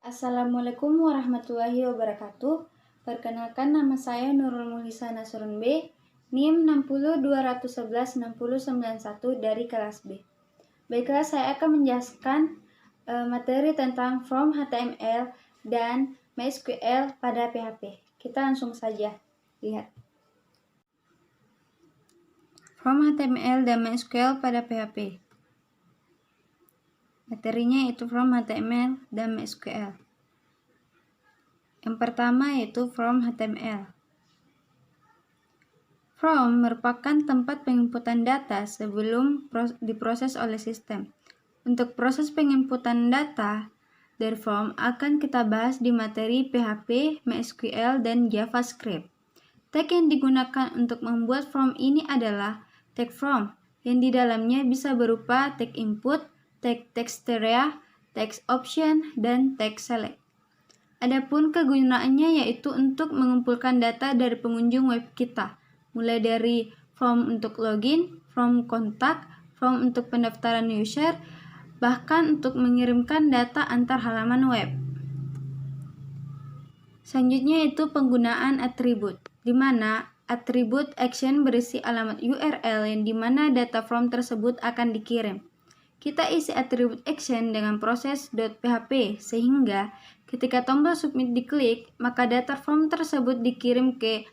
Assalamualaikum warahmatullahi wabarakatuh. Perkenalkan, nama saya Nurul Muhlisa Nasrun B, NIM 60211691 dari kelas B. Baiklah, saya akan menjelaskan materi tentang from HTML dan MySQL pada PHP. Kita langsung saja lihat. From HTML dan MySQL pada PHP. Materinya yaitu from HTML dan MySQL. Yang pertama yaitu from HTML. From merupakan tempat penginputan data sebelum diproses oleh sistem. Untuk proses penginputan data dari from akan kita bahas di materi PHP, MySQL, dan JavaScript. Tag yang digunakan untuk membuat from ini adalah tag from, yang di dalamnya bisa berupa tag input, tag text area, text option, dan tag select. Adapun kegunaannya yaitu untuk mengumpulkan data dari pengunjung web kita, mulai dari from untuk login, from kontak, from untuk pendaftaran user, bahkan untuk mengirimkan data antar halaman web. Selanjutnya yaitu penggunaan atribut, di mana atribut action berisi alamat URL yang di mana data from tersebut akan dikirim. Kita isi atribut action dengan proses .php sehingga ketika tombol submit diklik, maka data from tersebut dikirim ke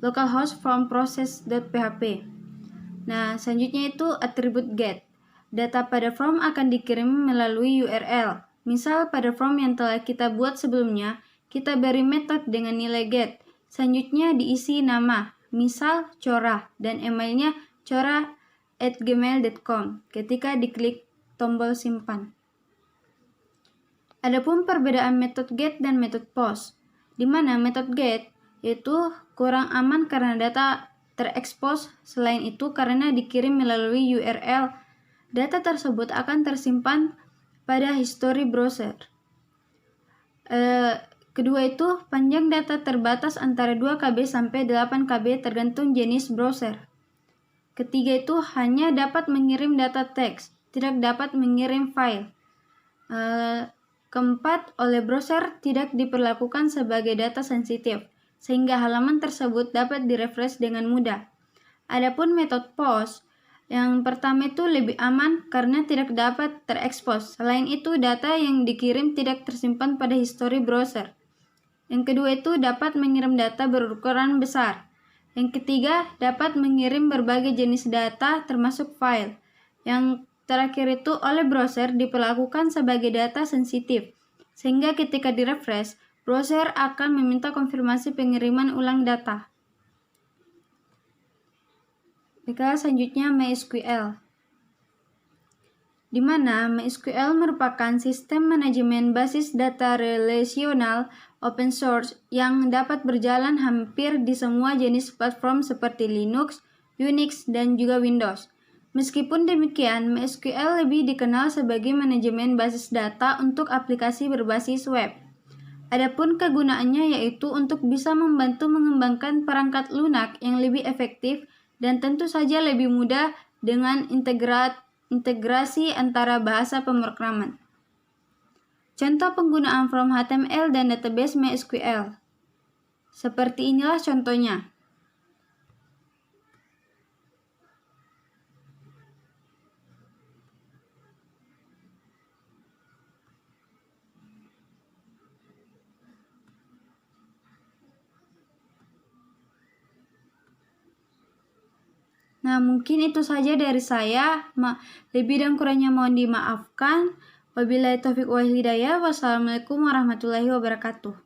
localhost from process.php. Nah, selanjutnya itu atribut get. Data pada from akan dikirim melalui URL. Misal pada from yang telah kita buat sebelumnya, kita beri metode dengan nilai get. Selanjutnya diisi nama, misal Cora, dan emailnya cora@gmail.com ketika diklik tombol simpan. Adapun perbedaan metode get dan metode post, di mana metode get itu kurang aman karena data terekspos. Selain itu, karena dikirim melalui URL, data tersebut akan tersimpan pada history browser. Kedua itu, panjang data terbatas antara 2 KB sampai 8 KB tergantung jenis browser. Ketiga itu, hanya dapat mengirim data teks, tidak dapat mengirim file. Keempat, oleh browser tidak diperlakukan sebagai data sensitif, sehingga halaman tersebut dapat direfresh dengan mudah. Adapun metode post, yang pertama itu lebih aman karena tidak dapat terekspos. Selain itu, data yang dikirim tidak tersimpan pada history browser. Yang kedua itu dapat mengirim data berukuran besar. Yang ketiga, dapat mengirim berbagai jenis data termasuk file. Yang terakhir itu oleh browser diperlakukan sebagai data sensitif, sehingga ketika direfresh, browser akan meminta konfirmasi pengiriman ulang data. Baiklah, selanjutnya MySQL, di mana MySQL merupakan sistem manajemen basis data relasional open source yang dapat berjalan hampir di semua jenis platform seperti Linux, Unix, dan juga Windows. Meskipun demikian, MySQL lebih dikenal sebagai manajemen basis data untuk aplikasi berbasis web. Adapun kegunaannya yaitu untuk bisa membantu mengembangkan perangkat lunak yang lebih efektif dan tentu saja lebih mudah dengan integrasi antara bahasa pemrograman. Contoh penggunaan from HTML dan database MySQL. Seperti inilah contohnya. Nah, mungkin itu saja dari saya. Lebih dan kurangnya mohon dimaafkan. Wabillahi taufiq wal hidayah. Wassalamualaikum warahmatullahi wabarakatuh.